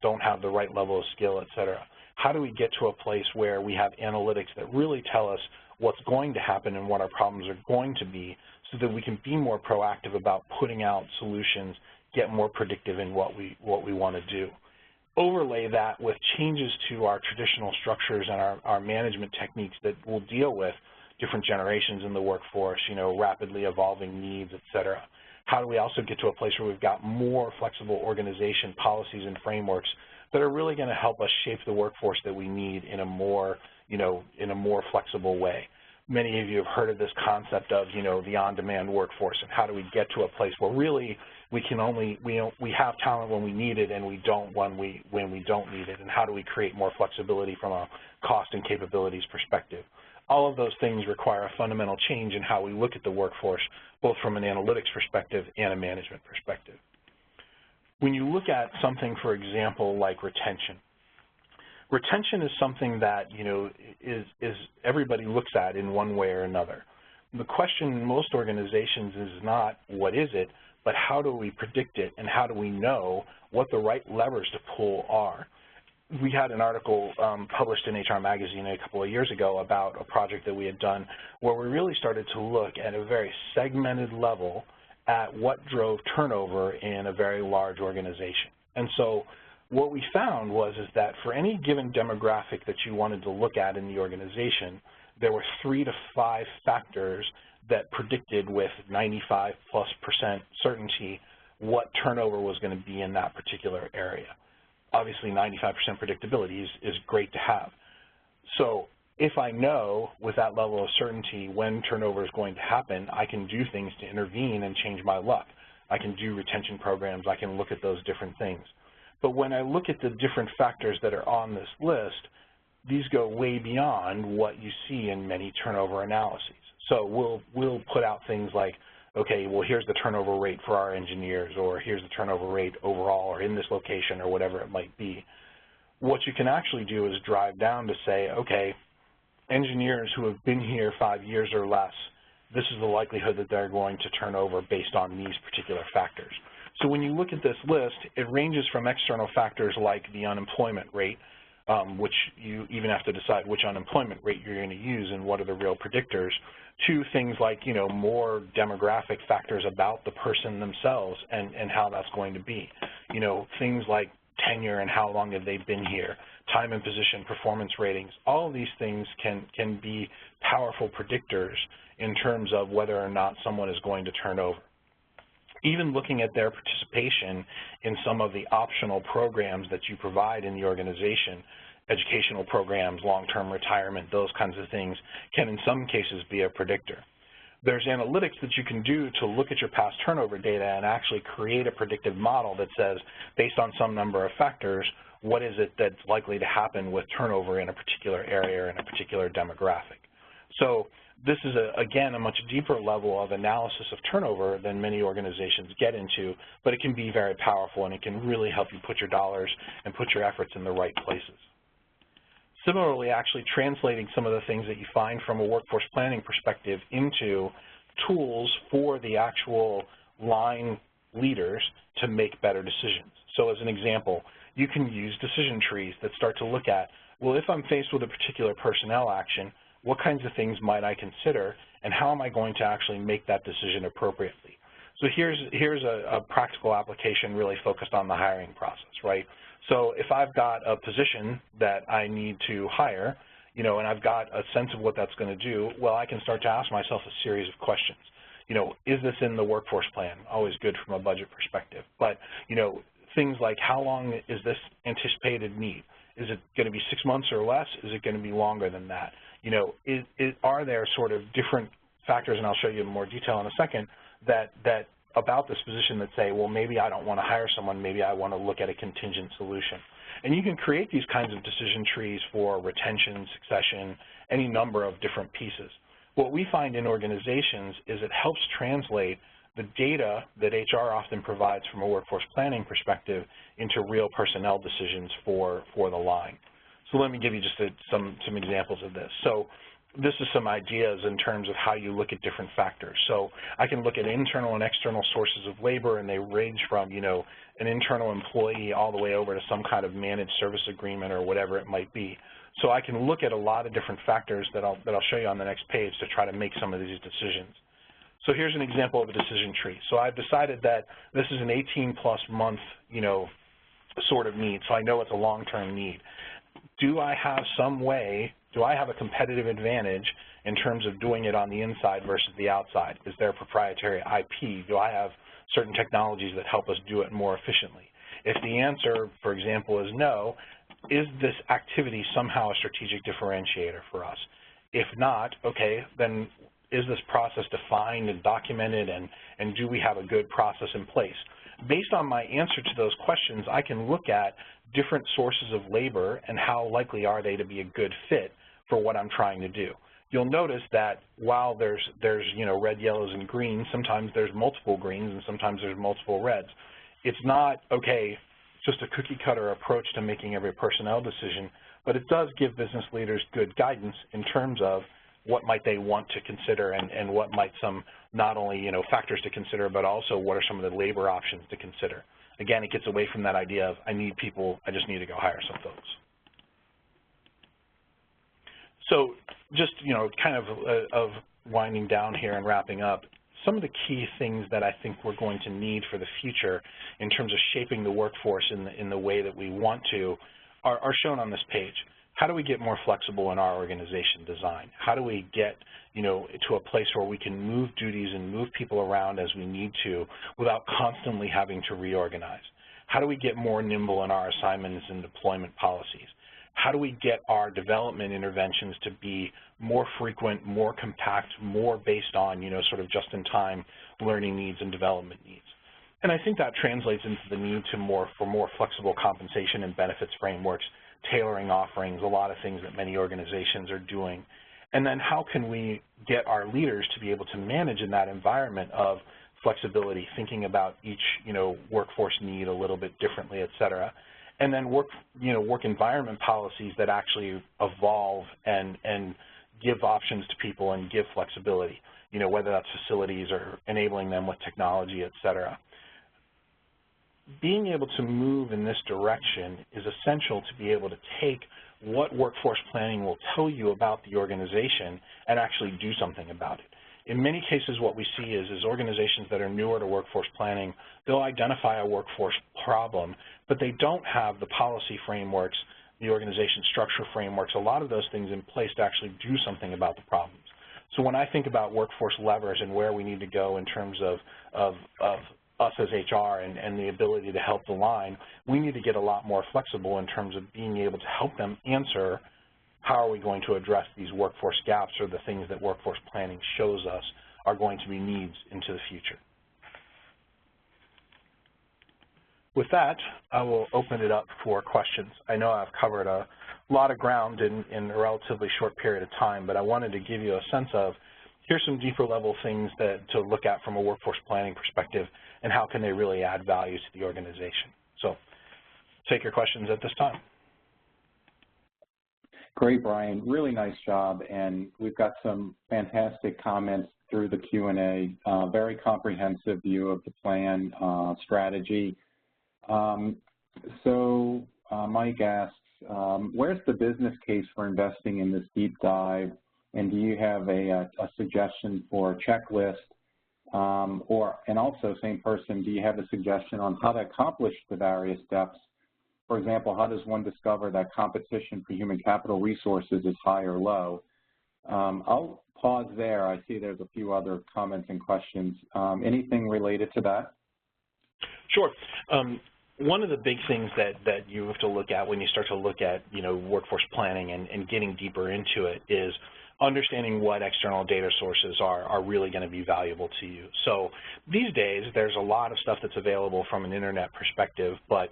don't have the right level of skill, et cetera. How do we get to a place where we have analytics that really tell us what's going to happen and what our problems are going to be so that we can be more proactive about putting out solutions, get more predictive in what we want to do? overlay that with changes to our traditional structures and our management techniques that will deal with different generations in the workforce, you know, rapidly evolving needs, et cetera. How do we also get to a place where we've got more flexible organization policies and frameworks that are really going to help us shape the workforce that we need in a more, you know, in a more flexible way. Many of you have heard of this concept of, you know, the on-demand workforce, and how do we get to a place where really we have talent when we need it and we don't when we don't need it, and how do we create more flexibility from a cost and capabilities perspective. All of those things require a fundamental change in how we look at the workforce, both from an analytics perspective and a management perspective. When you look at something, for example, like retention, retention is something that, you know, is everybody looks at in one way or another. The question in most organizations is not what is it, but how do we predict it, and how do we know what the right levers to pull are. We had an article published in HR Magazine a couple of years ago about a project that we had done where we really started to look at a very segmented level at what drove turnover in a very large organization. And so what we found was that for any given demographic that you wanted to look at in the organization, there were 3 to 5 factors that predicted with 95+% certainty what turnover was going to be in that particular area. Obviously, 95% predictability is great to have. So if I know with that level of certainty when turnover is going to happen, I can do things to intervene and change my luck. I can do retention programs. I can look at those different things. But when I look at the different factors that are on this list, these go way beyond what you see in many turnover analyses. So we'll put out things like, okay, well, here's the turnover rate for our engineers, or here's the turnover rate overall, or in this location, or whatever it might be. What you can actually do is drive down to say, okay, engineers who have been here 5 years or less, this is the likelihood that they're going to turn over based on these particular factors. So when you look at this list, it ranges from external factors like the unemployment rate, which you even have to decide which unemployment rate you're going to use and what are the real predictors, to things like, you know, more demographic factors about the person themselves and how that's going to be. You know, things like tenure and how long have they been here, time and position, performance ratings. All of these things can be powerful predictors in terms of whether or not someone is going to turn over. Even looking at their participation in some of the optional programs that you provide in the organization, educational programs, long-term retirement, those kinds of things, can in some cases be a predictor. There's analytics that you can do to look at your past turnover data and actually create a predictive model that says, based on some number of factors, what is it that's likely to happen with turnover in a particular area or in a particular demographic. So this is, again, a much deeper level of analysis of turnover than many organizations get into, but it can be very powerful, and it can really help you put your dollars and put your efforts in the right places. Similarly, actually translating some of the things that you find from a workforce planning perspective into tools for the actual line leaders to make better decisions. So as an example, you can use decision trees that start to look at, well, if I'm faced with a particular personnel action, what kinds of things might I consider, and how am I going to actually make that decision appropriately? So here's a practical application really focused on the hiring process, right? So if I've got a position that I need to hire, you know, and I've got a sense of what that's going to do, well, I can start to ask myself a series of questions. You know, is this in the workforce plan? Always good from a budget perspective. But, you know, things like how long is this anticipated need? Is it going to be 6 months or less? Is it going to be longer than that? You know, are there sort of different factors, and I'll show you in more detail in a second, that about this position that say, well, maybe I don't want to hire someone, maybe I want to look at a contingent solution. And you can create these kinds of decision trees for retention, succession, any number of different pieces. What we find in organizations is it helps translate the data that HR often provides from a workforce planning perspective into real personnel decisions for the line. So let me give you just some examples of this. So this is some ideas in terms of how you look at different factors. So I can look at internal and external sources of labor, and they range from, you know, an internal employee all the way over to some kind of managed service agreement or whatever it might be. So I can look at a lot of different factors that I'll show you on the next page to try to make some of these decisions. So here's an example of a decision tree. So I've decided that this is an 18+ month, you know, sort of need, so I know it's a long-term need. Do I have some way, do I have a competitive advantage in terms of doing it on the inside versus the outside? Is there proprietary IP? Do I have certain technologies that help us do it more efficiently? If the answer, for example, is no, is this activity somehow a strategic differentiator for us? If not, okay, then is this process defined and documented, and do we have a good process in place? Based on my answer to those questions, I can look at different sources of labor and how likely are they to be a good fit for what I'm trying to do. You'll notice that while there's red, yellows, and greens, sometimes there's multiple greens and sometimes there's multiple reds. It's not, okay, just a cookie-cutter approach to making every personnel decision, but it does give business leaders good guidance in terms of what might they want to consider and what might some not only factors to consider, but also what are some of the labor options to consider. Again, it gets away from that idea of I need people, I just need to go hire some folks. So just kind of winding down here and wrapping up, some of the key things that I think we're going to need for the future in terms of shaping the workforce in the way that we want to are shown on this page. How do we get more flexible in our organization design? How do we get to a place where we can move duties and move people around as we need to without constantly having to reorganize? How do we get more nimble in our assignments and deployment policies? How do we get our development interventions to be more frequent, more compact, more based on sort of just-in-time learning needs and development needs? And I think that translates into the need for more flexible compensation and benefits frameworks, tailoring offerings, a lot of things that many organizations are doing. And then how can we get our leaders to be able to manage in that environment of flexibility, thinking about each workforce need a little bit differently, et cetera. And then work environment policies that actually evolve and give options to people and give flexibility, whether that's facilities or enabling them with technology, et cetera. Being able to move in this direction is essential to be able to take what workforce planning will tell you about the organization and actually do something about it. In many cases, what we see is organizations that are newer to workforce planning, they'll identify a workforce problem, but they don't have the policy frameworks, the organization structure frameworks, a lot of those things in place to actually do something about the problems. So when I think about workforce levers and where we need to go in terms of us as HR and the ability to help the line, we need to get a lot more flexible in terms of being able to help them answer how are we going to address these workforce gaps or the things that workforce planning shows us are going to be needs into the future. With that, I will open it up for questions. I know I've covered a lot of ground in a relatively short period of time, but I wanted to give you a sense of here's some deeper level things to look at from a workforce planning perspective and how can they really add value to the organization. So take your questions at this time. Great, Brian. Really nice job, and we've got some fantastic comments through the Q&A. Very comprehensive view of the plan strategy. Mike asks, where's the business case for investing in this deep dive, and do you have a suggestion for a checklist? And also, same person, do you have a suggestion on how to accomplish the various steps? For example, how does one discover that competition for human capital resources is high or low? I'll pause there. I see there's a few other comments and questions. Anything related to that? Sure. One of the big things that you have to look at when you start to look at workforce planning and getting deeper into it is understanding what external data sources are really going to be valuable to you. So these days, there's a lot of stuff that's available from an internet perspective, but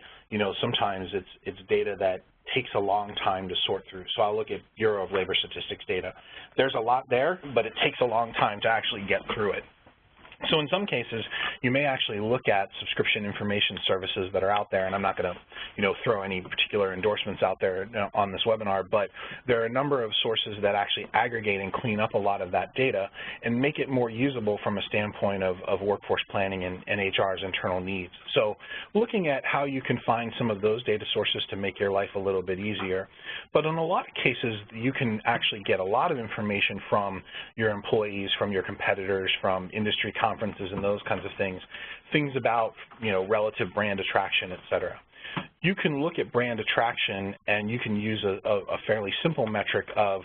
sometimes it's data that takes a long time to sort through. So I'll look at Bureau of Labor Statistics data. There's a lot there, but it takes a long time to actually get through it. So in some cases, you may actually look at subscription information services that are out there, and I'm not going to, throw any particular endorsements out there on this webinar, but there are a number of sources that actually aggregate and clean up a lot of that data and make it more usable from a standpoint of workforce planning and HR's internal needs. So looking at how you can find some of those data sources to make your life a little bit easier. But in a lot of cases, you can actually get a lot of information from your employees, from your competitors, from industry conferences and those kinds of things about, relative brand attraction, et cetera. you can look at brand attraction and you can use a fairly simple metric of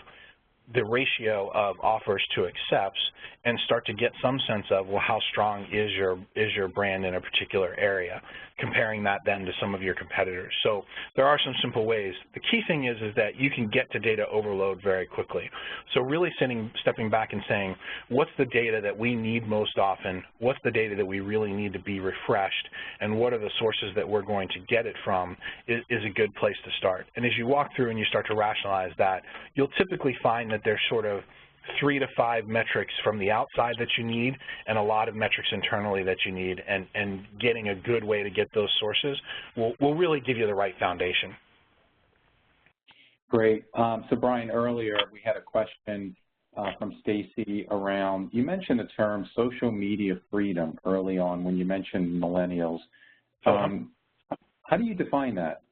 the ratio of offers to accepts and start to get some sense of, well, how strong is your brand in a particular area, comparing that then to some of your competitors. So there are some simple ways. The key thing is that you can get to data overload very quickly. So really stepping back and saying, what's the data that we need most often, what's the data that we really need to be refreshed, and what are the sources that we're going to get it from is a good place to start. And as you walk through and you start to rationalize that, you'll typically find that there's sort of 3 to 5 metrics from the outside that you need and a lot of metrics internally that you need, and getting a good way to get those sources will really give you the right foundation. Great. So Brian, earlier we had a question from Stacy around, you mentioned the term social media freedom early on when you mentioned millennials. How do you define that?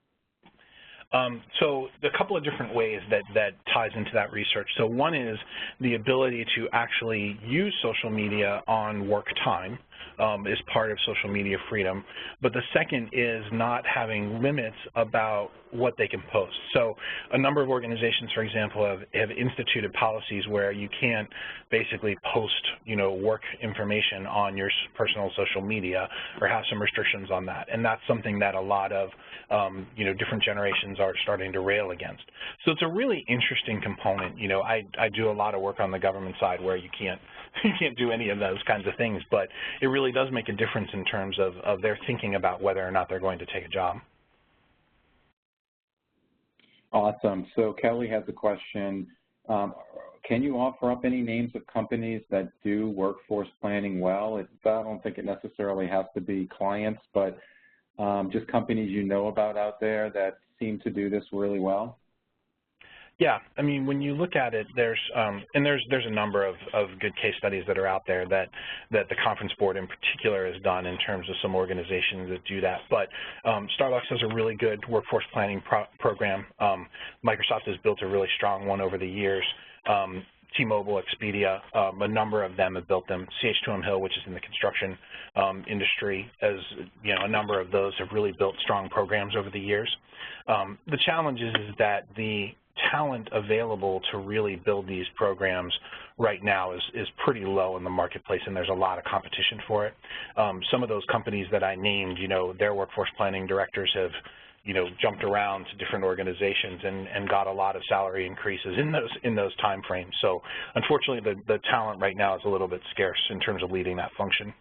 So a couple of different ways that ties into that research. So one is the ability to actually use social media on work time is part of social media freedom. But the second is not having limits about what they can post. So a number of organizations, for example, have instituted policies where you can't basically post, work information on your personal social media or have some restrictions on that. And that's something that a lot of, different generations are starting to rail against. So it's a really interesting component. I do a lot of work on the government side where you can't do any of those kinds of things, but it really does make a difference in terms of their thinking about whether or not they're going to take a job. Awesome. So Kelly has a question. Can you offer up any names of companies that do workforce planning well? I don't think it necessarily has to be clients, but just companies you know about out there that seem to do this really well? Yeah, I mean, when you look at it, there's a number of good case studies that are out there that the Conference Board in particular has done in terms of some organizations that do that. But Starbucks has a really good workforce planning program. Microsoft has built a really strong one over the years. T-Mobile, Expedia, a number of them have built them. CH2M Hill, which is in the construction industry, as a number of those have really built strong programs over the years. The challenge is that the talent available to really build these programs right now is pretty low in the marketplace, and there's a lot of competition for it. Some of those companies that I named, their workforce planning directors have jumped around to different organizations and got a lot of salary increases in those time frames. So unfortunately, the talent right now is a little bit scarce in terms of leading that function.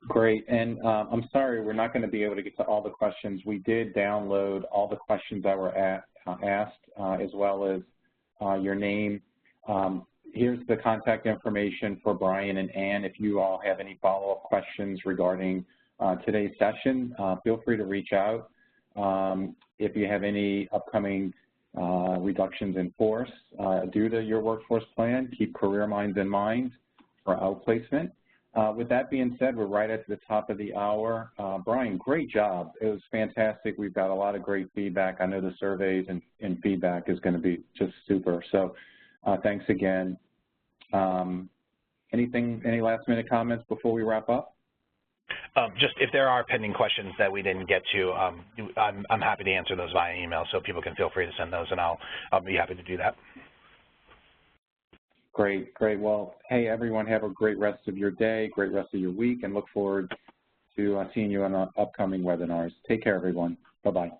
Great, and I'm sorry we're not going to be able to get to all the questions. We did download all the questions that were asked, as well as your name. Here's the contact information for Brian and Ann. If you all have any follow-up questions regarding today's session, feel free to reach out. If you have any upcoming reductions in force due to your workforce plan, keep Careerminds in mind for outplacement. With that being said, we're right at the top of the hour. Brian, great job. It was fantastic. We've got a lot of great feedback. I know the surveys and feedback is going to be just super. So thanks again. Any last-minute comments before we wrap up? Just if there are pending questions that we didn't get to, I'm happy to answer those via email, so people can feel free to send those, and I'll be happy to do that. Great, great. Well, hey, everyone, have a great rest of your day, great rest of your week, and look forward to seeing you on upcoming webinars. Take care, everyone. Bye-bye.